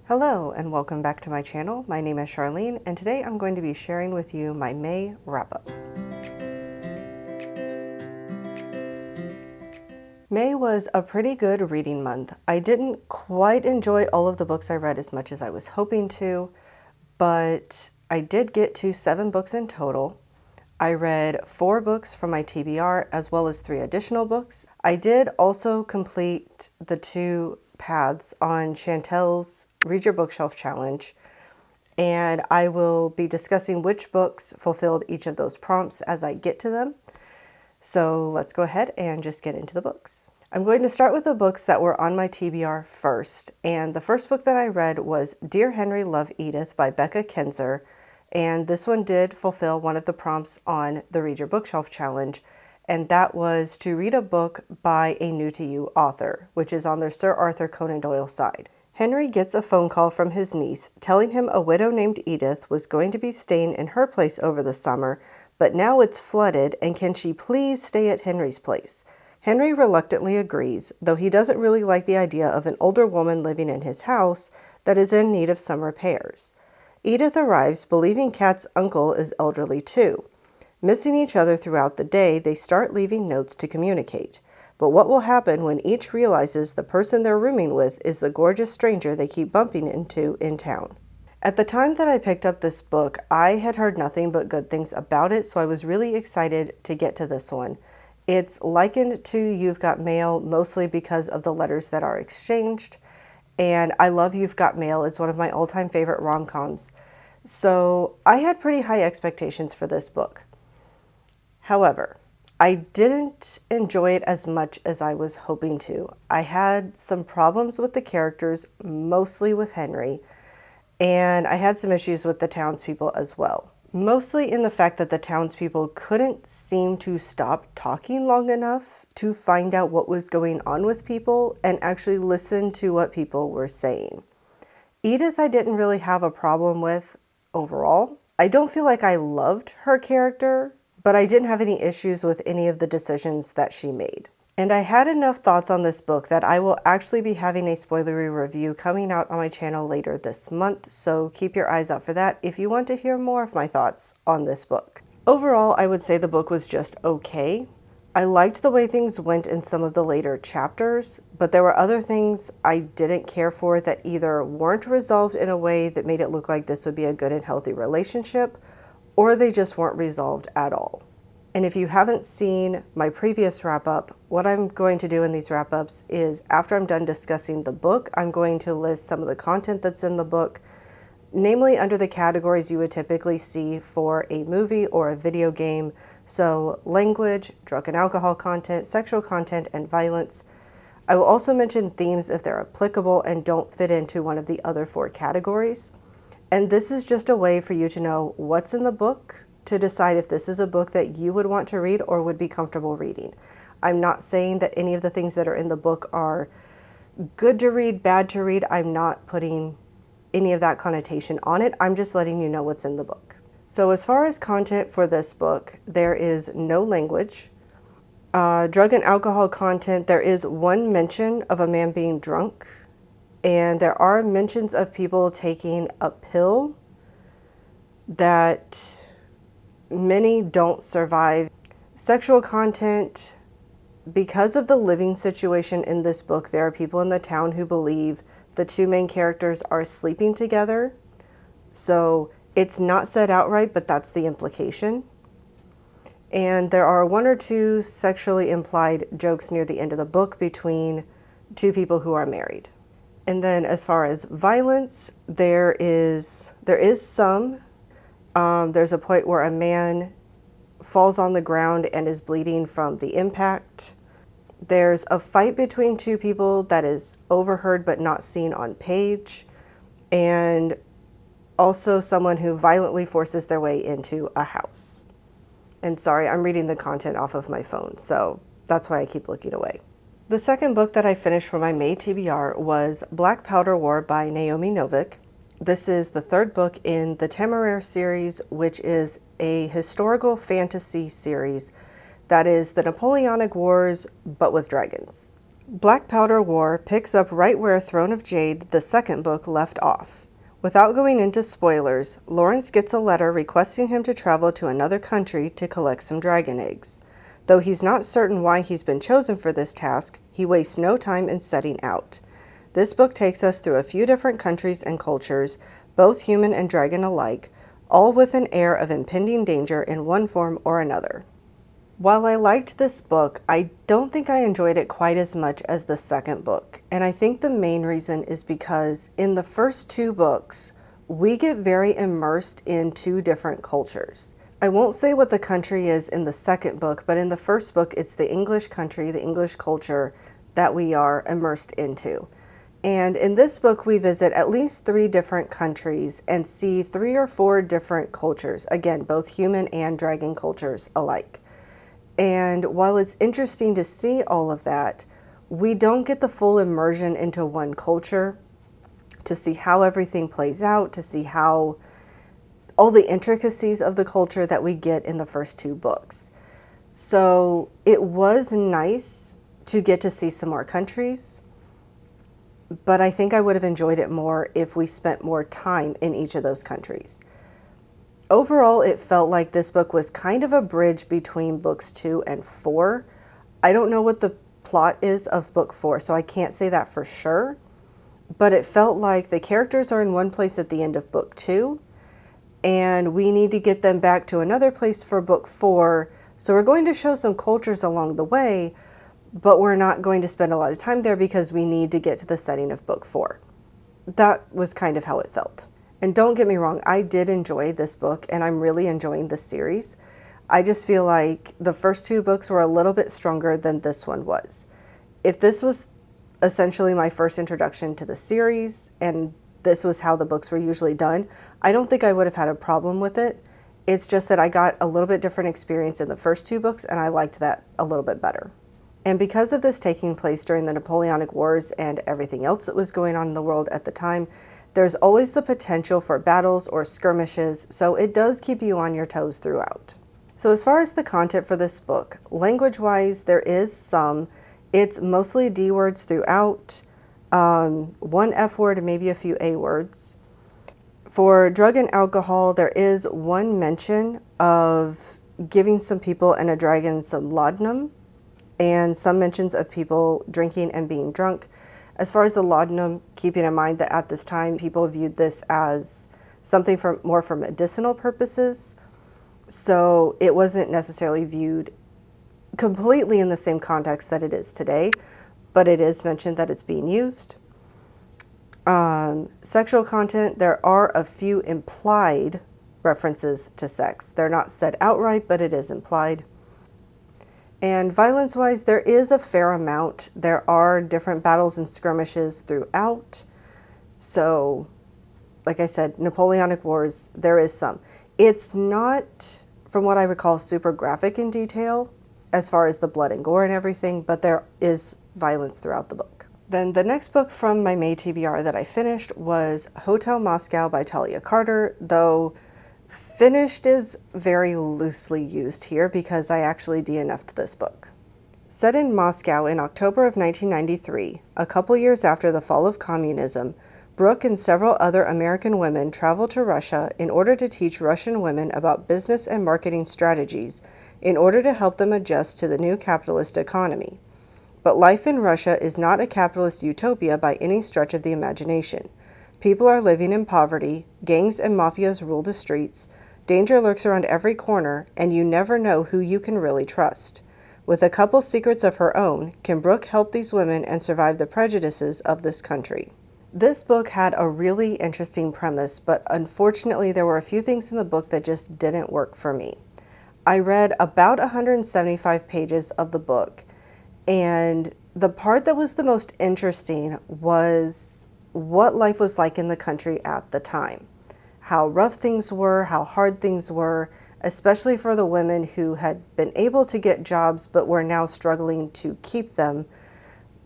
Hello and welcome back to my channel. My name is Charlene and today I'm going to be sharing with you my May wrap-up. May was a pretty good reading month. I didn't quite enjoy all of the books I read as much as I was hoping to, but I did get to 7 books in total. I read 4 books from my TBR as well as 3 additional books. I did also complete the 2 paths on Chantel's Read Your Bookshelf Challenge, and I will be discussing which books fulfilled each of those prompts as I get to them. So let's go ahead and just get into the books. I'm going to start with the books that were on my TBR first, and the first book that I read was Dear Henry, Love Edith by Becca Kinzer, and this one did fulfill one of the prompts on the Read Your Bookshelf Challenge, and that was to read a book by a new-to-you author, which is on their Sir Arthur Conan Doyle side. Henry gets a phone call from his niece telling him a widow named Edith was going to be staying in her place over the summer, but now it's flooded and can she please stay at Henry's place? Henry reluctantly agrees, though he doesn't really like the idea of an older woman living in his house that is in need of some repairs. Edith arrives believing Kat's uncle is elderly too. Missing each other throughout the day, they start leaving notes to communicate. But what will happen when each realizes the person they're rooming with is the gorgeous stranger they keep bumping into in town? At the time that I picked up this book, I had heard nothing but good things about it, so I was really excited to get to this one. It's likened to You've Got Mail, mostly because of the letters that are exchanged, and I love You've Got Mail. It's one of my all-time favorite rom-coms. So I had pretty high expectations for this book. However, I didn't enjoy it as much as I was hoping to. I had some problems with the characters, mostly with Henry, and I had some issues with the townspeople as well. Mostly in the fact that the townspeople couldn't seem to stop talking long enough to find out what was going on with people and actually listen to what people were saying. Edith I didn't really have a problem with overall. I don't feel like I loved her character, but I didn't have any issues with any of the decisions that she made. And I had enough thoughts on this book that I will actually be having a spoilery review coming out on my channel later this month, so keep your eyes out for that if you want to hear more of my thoughts on this book. Overall, I would say the book was just okay. I liked the way things went in some of the later chapters, but there were other things I didn't care for that either weren't resolved in a way that made it look like this would be a good and healthy relationship, or they just weren't resolved at all. And if you haven't seen my previous wrap-up, what I'm going to do in these wrap-ups is after I'm done discussing the book, I'm going to list some of the content that's in the book, namely under the categories you would typically see for a movie or a video game. So language, drug and alcohol content, sexual content, and violence. I will also mention themes if they're applicable and don't fit into one of the other 4 categories. And this is just a way for you to know what's in the book to decide if this is a book that you would want to read or would be comfortable reading. I'm not saying that any of the things that are in the book are good to read, bad to read. I'm not putting any of that connotation on it. I'm just letting you know what's in the book. So as far as content for this book, there is no language. Drug and alcohol content, there is one mention of a man being drunk. And there are mentions of people taking a pill that many don't survive. Sexual content, because of the living situation in this book, there are people in the town who believe the 2 main characters are sleeping together. So it's not said outright, but that's the implication. And there are 1 or 2 sexually implied jokes near the end of the book between 2 people who are married. And then as far as violence, there is some. There's a point where a man falls on the ground and is bleeding from the impact. There's a fight between 2 people that is overheard but not seen on page. And also someone who violently forces their way into a house. And sorry, I'm reading the content off of my phone, so that's why I keep looking away. The second book that I finished for my May TBR was Black Powder War by Naomi Novik. This is the 3rd book in the Temeraire series, which is a historical fantasy series that is the Napoleonic Wars, but with dragons. Black Powder War picks up right where Throne of Jade, the second book, left off. Without going into spoilers, Lawrence gets a letter requesting him to travel to another country to collect some dragon eggs. Though he's not certain why he's been chosen for this task, he wastes no time in setting out. This book takes us through a few different countries and cultures, both human and dragon alike, all with an air of impending danger in one form or another. While I liked this book, I don't think I enjoyed it quite as much as the second book. And I think the main reason is because in the first two books, we get very immersed in two different cultures. I won't say what the country is in the second book, but in the first book, it's the English country, the English culture that we are immersed into. And in this book, we visit at least 3 different countries and see 3 or 4 different cultures. Again, both human and dragon cultures alike. And while it's interesting to see all of that, we don't get the full immersion into one culture to see how everything plays out, to see how all the intricacies of the culture that we get in the first 2 books. So it was nice to get to see some more countries, but I think I would have enjoyed it more if we spent more time in each of those countries. Overall, it felt like this book was kind of a bridge between books 2 and 4. I don't know what the plot is of book 4, so I can't say that for sure. But it felt like the characters are in one place at the end of book 2, and we need to get them back to another place for book 4. So we're going to show some cultures along the way, but we're not going to spend a lot of time there because we need to get to the setting of book 4. That was kind of how it felt. And don't get me wrong, I did enjoy this book and I'm really enjoying this series. I just feel like the first 2 books were a little bit stronger than this one was. If this was essentially my first introduction to the series and this was how the books were usually done, I don't think I would have had a problem with it. It's just that I got a little bit different experience in the first 2 books and I liked that a little bit better. And because of this taking place during the Napoleonic Wars and everything else that was going on in the world at the time, there's always the potential for battles or skirmishes, so it does keep you on your toes throughout. So as far as the content for this book, language-wise, there is some. It's mostly D words throughout, 1 F word and maybe a few A words. For drug and alcohol, there is 1 mention of giving some people and a dragon some laudanum, and some mentions of people drinking and being drunk. As far as the laudanum, keeping in mind that at this time, people viewed this as something more for medicinal purposes. So it wasn't necessarily viewed completely in the same context that it is today, but it is mentioned that it's being used. Sexual content, there are a few implied references to sex. They're not said outright, but it is implied. And violence-wise, there is a fair amount. There are different battles and skirmishes throughout. So, like I said, Napoleonic Wars, there is some. It's not, from what I recall, super graphic in detail as far as the blood and gore and everything, but there is violence throughout the book. Then the next book from my May TBR that I finished was Hotel Moscow by Talia Carter, though finished is very loosely used here because I actually DNF'd this book. Set in Moscow in October of 1993, a couple years after the fall of communism, Brooke and several other American women travel to Russia in order to teach Russian women about business and marketing strategies in order to help them adjust to the new capitalist economy. But life in Russia is not a capitalist utopia by any stretch of the imagination. People are living in poverty, gangs and mafias rule the streets, danger lurks around every corner, and you never know who you can really trust. With a couple secrets of her own, can Brooke help these women and survive the prejudices of this country? This book had a really interesting premise, but unfortunately there were a few things in the book that just didn't work for me. I read about 175 pages of the book, and the part that was the most interesting was what life was like in the country at the time. How rough things were, how hard things were, especially for the women who had been able to get jobs but were now struggling to keep them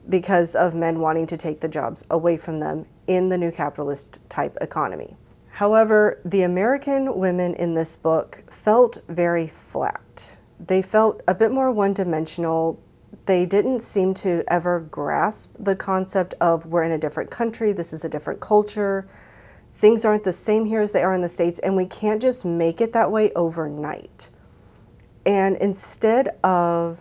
because of men wanting to take the jobs away from them in the new capitalist type economy. However, the American women in this book felt very flat. They felt a bit more one-dimensional. they didn't seem to ever grasp the concept of we're in a different country, this is a different culture, things aren't the same here as they are in the States, and we can't just make it that way overnight. And instead of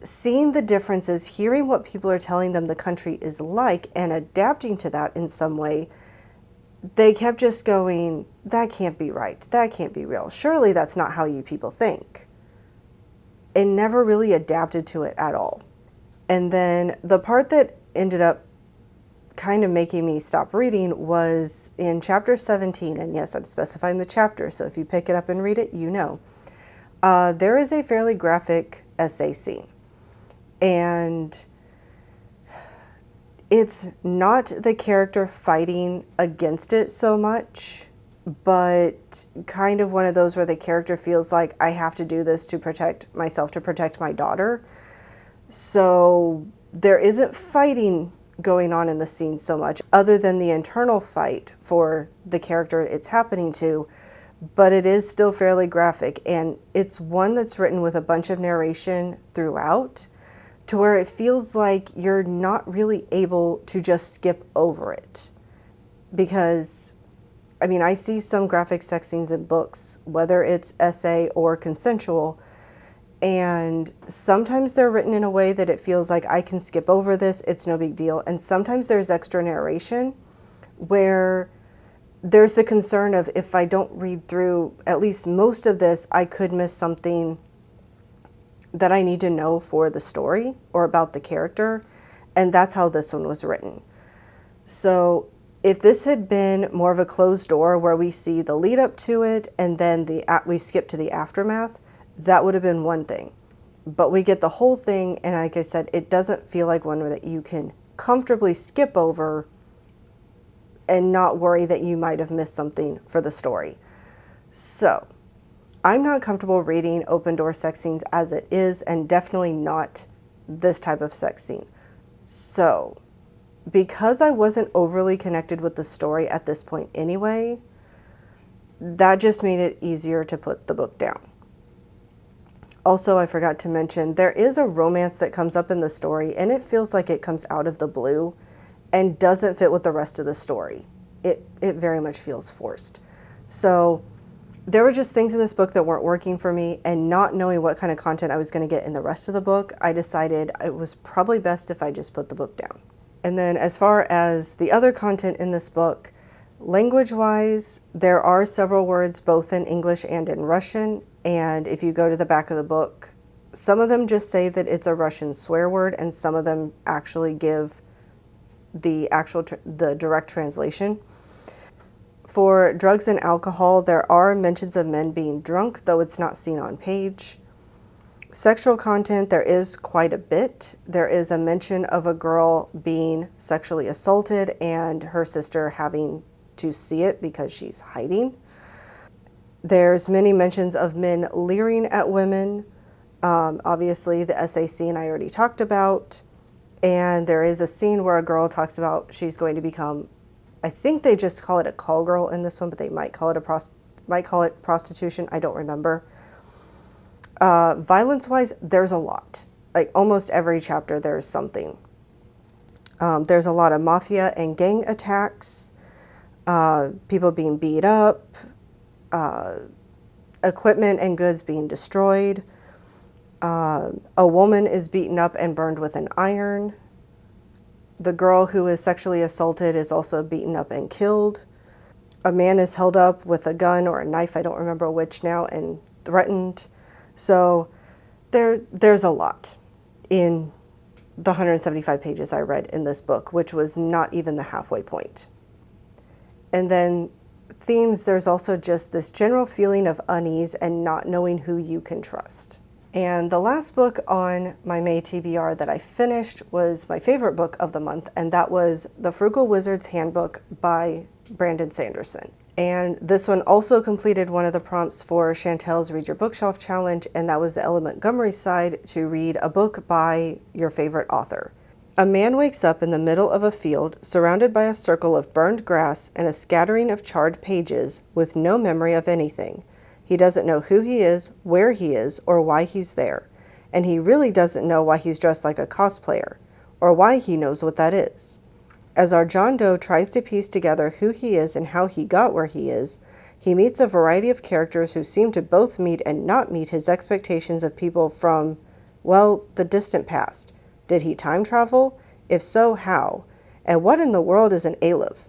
seeing the differences, hearing what people are telling them the country is like, and adapting to that in some way, they kept just going, that can't be right, that can't be real, surely that's not how you people think, and never really adapted to it at all. And then the part that ended up kind of making me stop reading was in chapter 17, and yes, I'm specifying the chapter, so if you pick it up and read it, you know. There is a fairly graphic essay scene, and it's not the character fighting against it so much, but kind of one of those where the character feels like, I have to do this to protect myself, to protect my daughter. So there isn't fighting going on in the scene so much, other than the internal fight for the character it's happening to, but it is still fairly graphic, and it's one that's written with a bunch of narration throughout, to where it feels like you're not really able to just skip over it. Because, I mean, I see some graphic sex scenes in books, whether it's essay or consensual, and sometimes they're written in a way that it feels like I can skip over this, it's no big deal. And sometimes there's extra narration where there's the concern of, if I don't read through at least most of this, I could miss something that I need to know for the story or about the character. And that's how this one was written. So if this had been more of a closed door where we see the lead up to it and then we skip to the aftermath, that would have been one thing. But we get the whole thing, and like I said, it doesn't feel like one that you can comfortably skip over and not worry that you might have missed something for the story. So I'm not comfortable reading open door sex scenes as it is, and definitely not this type of sex scene. So because I wasn't overly connected with the story at this point anyway, that just made it easier to put the book down. Also, I forgot to mention, there is a romance that comes up in the story, and it feels like it comes out of the blue and doesn't fit with the rest of the story. It very much feels forced. So there were just things in this book that weren't working for me, and not knowing what kind of content I was going to get in the rest of the book, I decided it was probably best if I just put the book down. And then as far as the other content in this book, language-wise, there are several words both in English and in Russian, and if you go to the back of the book, some of them just say that it's a Russian swear word, and some of them actually give the direct translation. For drugs and alcohol, there are mentions of men being drunk, though it's not seen on page. Sexual content, there is quite a bit. There is a mention of a girl being sexually assaulted and her sister having to see it because she's hiding. There's many mentions of men leering at women. Obviously, the essay scene I already talked about. And there is a scene where a girl talks about she's going to become, I think they just call it a call girl in this one, but they might call it prostitution. I don't remember. Violence-wise, there's a lot. Like almost every chapter, there's something. There's a lot of mafia and gang attacks, people being beat up, equipment and goods being destroyed. A woman is beaten up and burned with an iron. The girl who is sexually assaulted is also beaten up and killed. A man is held up with a gun or a knife, I don't remember which now, and threatened. So there's a lot in the 175 pages I read in this book, which was not even the halfway point. And then themes, there's also just this general feeling of unease and not knowing who you can trust. And the last book on my May TBR that I finished was my favorite book of the month, and that was The Frugal Wizard's Handbook by Brandon Sanderson. And this one also completed one of the prompts for Chantel's Read Your Bookshelf Challenge, and that was the Ella Montgomery side, to read a book by your favorite author. A man wakes up in the middle of a field, surrounded by a circle of burned grass and a scattering of charred pages, with no memory of anything. He doesn't know who he is, where he is, or why he's there, and he really doesn't know why he's dressed like a cosplayer, or why he knows what that is. As our John Doe tries to piece together who he is and how he got where he is, he meets a variety of characters who seem to both meet and not meet his expectations of people from, well, the distant past. Did he time travel? If so, how? And what in the world is an Aleph?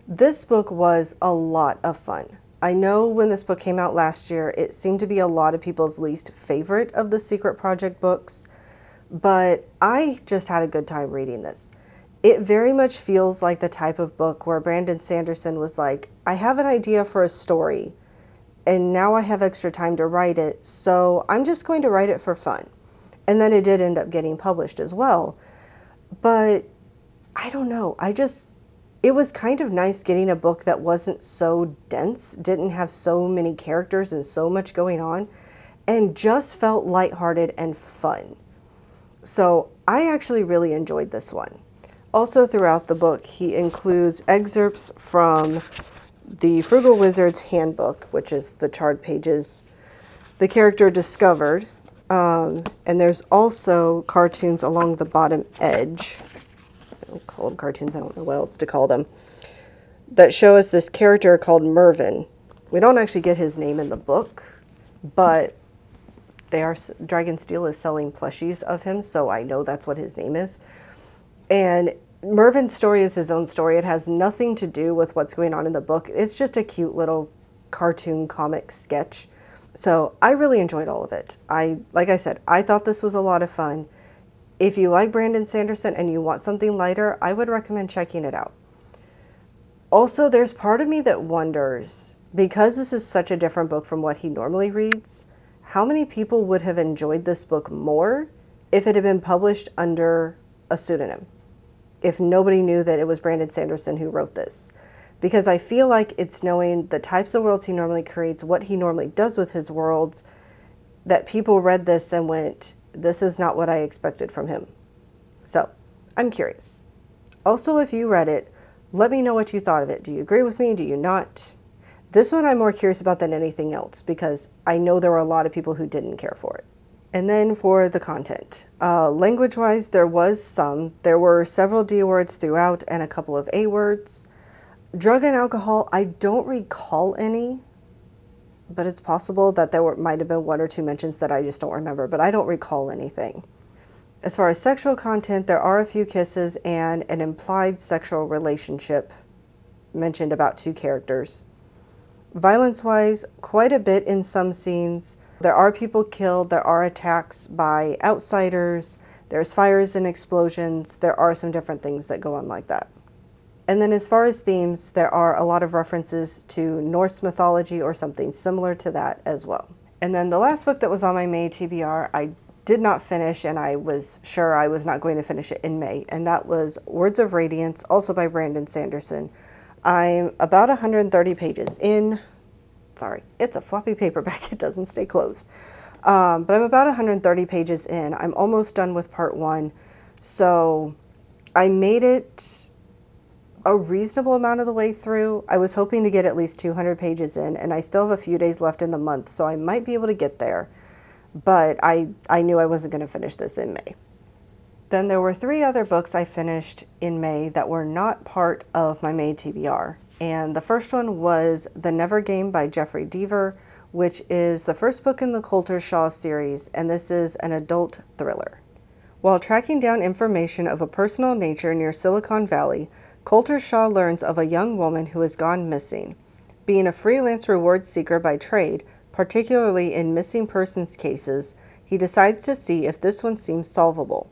This book was a lot of fun. I know when this book came out last year, it seemed to be a lot of people's least favorite of the Secret Project books, but I just had a good time reading this. It very much feels like the type of book where Brandon Sanderson was like, I have an idea for a story, and now I have extra time to write it, so I'm just going to write it for fun. And then it did end up getting published as well. But I don't know, it was kind of nice getting a book that wasn't so dense, didn't have so many characters and so much going on, and just felt lighthearted and fun. So I actually really enjoyed this one. Also throughout the book, he includes excerpts from the Frugal Wizard's Handbook, which is the charred pages the character discovered. And there's also cartoons along the bottom edge. I don't call them cartoons, I don't know what else to call them. That show us this character called Mervyn. We don't actually get his name in the book, but Dragon Steel is selling plushies of him, so I know that's what his name is. And Mervyn's story is his own story. It has nothing to do with what's going on in the book. It's just a cute little cartoon comic sketch. So I really enjoyed all of it. Like I said, I thought this was a lot of fun. If you like Brandon Sanderson and you want something lighter, I would recommend checking it out. Also, there's part of me that wonders, because this is such a different book from what he normally reads, how many people would have enjoyed this book more if it had been published under a pseudonym, if nobody knew that it was Brandon Sanderson who wrote this. Because I feel like it's knowing the types of worlds he normally creates, what he normally does with his worlds, that people read this and went, this is not what I expected from him. So, I'm curious. Also, if you read it, let me know what you thought of it. Do you agree with me? Do you not? This one I'm more curious about than anything else, because I know there were a lot of people who didn't care for it. And then for the content. Language-wise, there were several D words throughout and a couple of A words. Drug and alcohol, I don't recall any, but it's possible that might have been one or two mentions that I just don't remember, but I don't recall anything. As far as sexual content, there are a few kisses and an implied sexual relationship mentioned about two characters. Violence-wise, quite a bit in some scenes. There are people killed, there are attacks by outsiders, there's fires and explosions, there are some different things that go on like that. And then as far as themes, there are a lot of references to Norse mythology or something similar to that as well. And then the last book that was on my May TBR, I did not finish, and I was sure I was not going to finish it in May, and that was Words of Radiance, also by Brandon Sanderson. I'm about 130 pages in. Sorry, it's a floppy paperback, it doesn't stay closed. But I'm about 130 pages in. I'm almost done with part one, so I made it a reasonable amount of the way through. I was hoping to get at least 200 pages in, and I still have a few days left in the month, so I might be able to get there. But I knew I wasn't going to finish this in May. Then there were 3 other books I finished in May that were not part of my May TBR. And the first one was The Never Game by Jeffrey Deaver, which is the first book in the Coulter Shaw series, and this is an adult thriller. While tracking down information of a personal nature near Silicon Valley, Coulter Shaw learns of a young woman who has gone missing. Being a freelance reward seeker by trade, particularly in missing persons cases, he decides to see if this one seems solvable.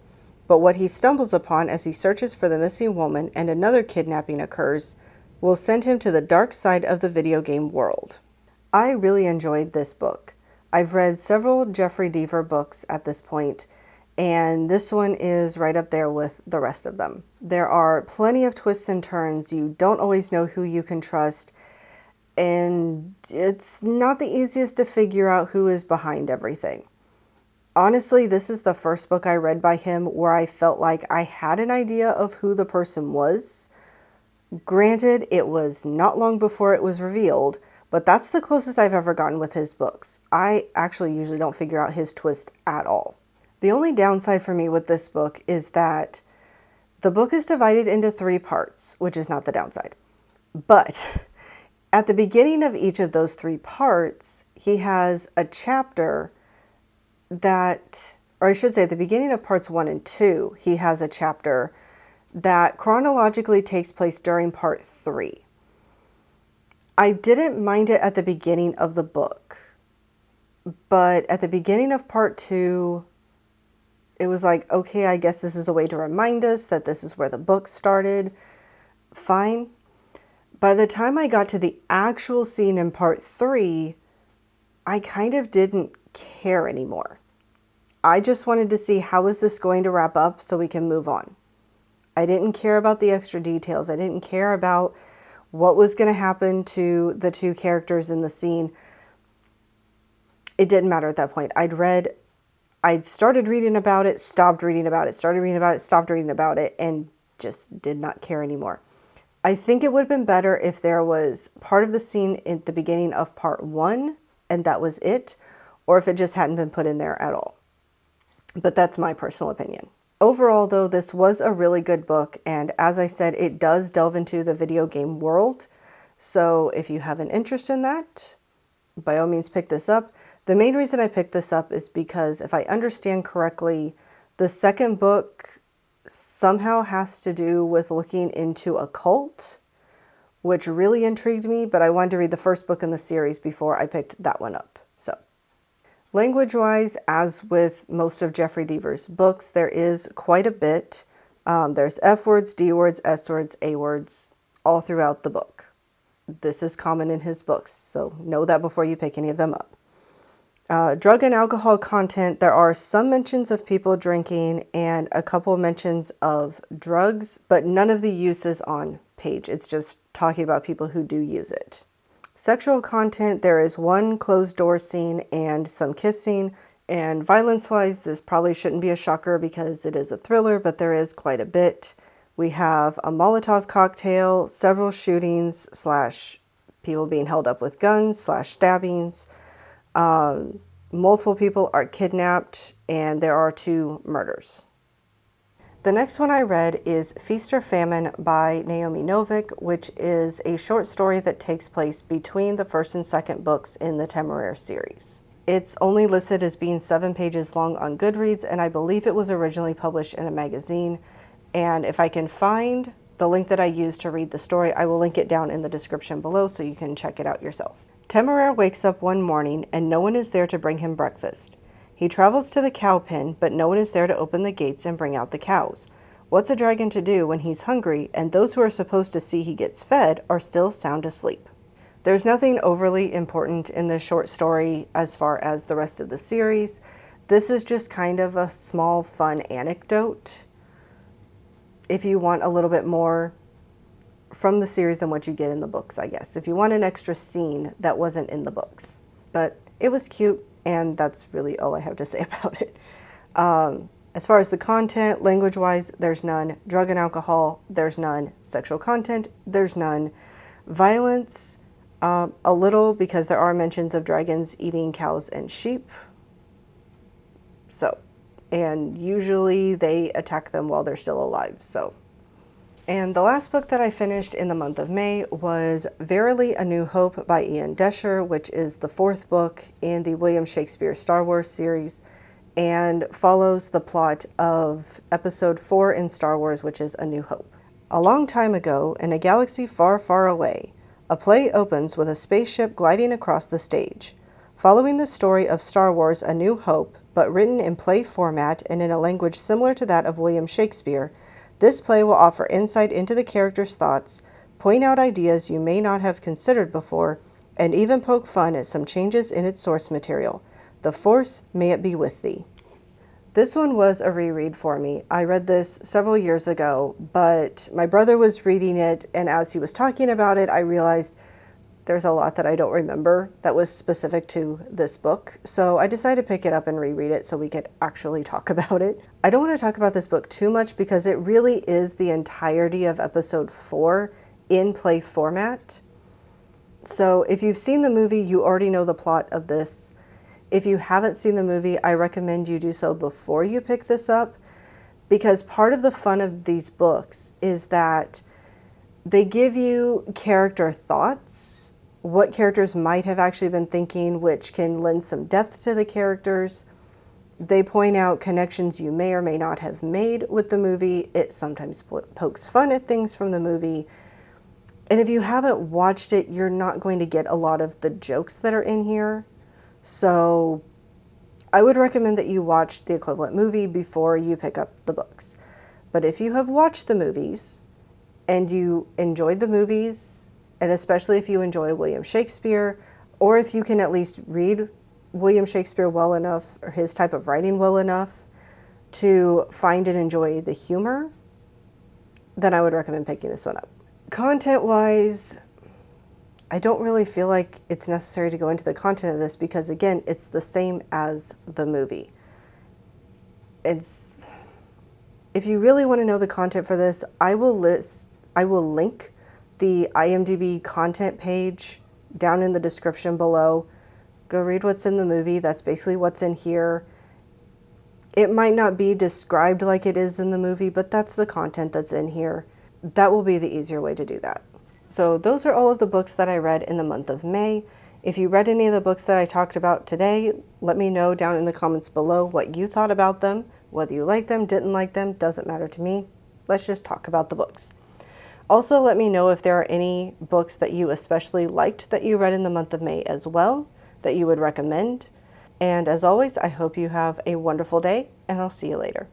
But what he stumbles upon as he searches for the missing woman and another kidnapping occurs will send him to the dark side of the video game world. I really enjoyed this book. I've read several Jeffrey Deaver books at this point, and this one is right up there with the rest of them. There are plenty of twists and turns. You don't always know who you can trust, and it's not the easiest to figure out who is behind everything. Honestly, this is the first book I read by him where I felt like I had an idea of who the person was. Granted, it was not long before it was revealed, But that's the closest I've ever gotten with his books. I actually usually don't figure out his twist at all. The only downside for me with this book is that the book is divided into 3 parts, which is not the downside. But at the beginning of each of those 3 parts, he has a chapter that, or I should say at the beginning of parts 1 and 2, he has a chapter that chronologically takes place during part 3. I didn't mind it at the beginning of the book, but at the beginning of part 2, it was like, okay, I guess this is a way to remind us that this is where the book started. Fine. By the time I got to the actual scene in part 3, I kind of didn't care anymore. I just wanted to see how is this going to wrap up so we can move on. I didn't care about the extra details. I didn't care about what was going to happen to the 2 characters in the scene. It didn't matter at that point. I'd started reading about it, stopped reading about it, started reading about it, stopped reading about it, and just did not care anymore. I think it would have been better if there was part of the scene at the beginning of part 1, and that was it, or if it just hadn't been put in there at all. But that's my personal opinion. Overall, though, this was a really good book, and as I said, it does delve into the video game world. So if you have an interest in that, by all means pick this up. The main reason I picked this up is because if I understand correctly, the second book somehow has to do with looking into a cult, which really intrigued me, but I wanted to read the first book in the series before I picked that one up. So, language-wise, as with most of Jeffrey Deaver's books, there is quite a bit. There's F words, D words, S words, A words, all throughout the book. This is common in his books, so know that before you pick any of them up. Drug and alcohol content, there are some mentions of people drinking and a couple mentions of drugs, but none of the use is on page. It's just talking about people who do use it. Sexual content, there is one closed door scene and some kissing. And violence-wise, this probably shouldn't be a shocker because it is a thriller, but there is quite a bit. We have a Molotov cocktail, several shootings / people being held up with guns / stabbings. Multiple people are kidnapped, and there are 2 murders. The next one I read is Feast or Famine by Naomi Novik, which is a short story that takes place between the first and second books in the Temeraire series. It's only listed as being 7 pages long on Goodreads, and I believe it was originally published in a magazine. And if I can find the link that I used to read the story, I will link it down in the description below so you can check it out yourself. Temeraire wakes up one morning and no one is there to bring him breakfast. He travels to the cow pen, but no one is there to open the gates and bring out the cows. What's a dragon to do when he's hungry and those who are supposed to see he gets fed are still sound asleep? There's nothing overly important in this short story as far as the rest of the series. This is just kind of a small, fun anecdote if you want a little bit more from the series than what you get in the books, I guess. If you want an extra scene that wasn't in the books. But it was cute, and that's really all I have to say about it. As far as the content, language-wise, there's none. Drug and alcohol, there's none. Sexual content, there's none. Violence, a little, because there are mentions of dragons eating cows and sheep. So, and usually they attack them while they're still alive, so. And the last book that I finished in the month of May was Verily A New Hope by Ian Desher, which is the 4th book in the William Shakespeare Star Wars series and follows the plot of episode 4 in Star Wars, which is A New Hope. A long time ago, in a galaxy far, far away, a play opens with a spaceship gliding across the stage. Following the story of Star Wars A New Hope, but written in play format and in a language similar to that of William Shakespeare, this play will offer insight into the characters' thoughts, point out ideas you may not have considered before, and even poke fun at some changes in its source material. The Force, may it be with thee. This one was a reread for me. I read this several years ago, but my brother was reading it, and as he was talking about it, I realized there's a lot that I don't remember that was specific to this book, so I decided to pick it up and reread it so we could actually talk about it. I don't want to talk about this book too much because it really is the entirety of episode 4 in play format. So if you've seen the movie, you already know the plot of this. If you haven't seen the movie, I recommend you do so before you pick this up, because part of the fun of these books is that they give you character thoughts, what characters might have actually been thinking, which can lend some depth to the characters. They point out connections you may or may not have made with the movie. It sometimes pokes fun at things from the movie. And if you haven't watched it, you're not going to get a lot of the jokes that are in here. So I would recommend that you watch the equivalent movie before you pick up the books. But if you have watched the movies and you enjoyed the movies, and especially if you enjoy William Shakespeare, or if you can at least read William Shakespeare well enough, or his type of writing well enough to find and enjoy the humor, then I would recommend picking this one up. Content-wise, I don't really feel like it's necessary to go into the content of this because, again, it's the same as the movie. If you really want to know the content for this, I will link the IMDb content page down in the description below. Go read what's in the movie. That's basically what's in here. It might not be described like it is in the movie, but that's the content that's in here. That will be the easier way to do that. So those are all of the books that I read in the month of May. If you read any of the books that I talked about today, let me know down in the comments below what you thought about them. Whether you liked them, didn't like them, doesn't matter to me. Let's just talk about the books. Also, let me know if there are any books that you especially liked that you read in the month of May as well, that you would recommend. And as always, I hope you have a wonderful day, and I'll see you later.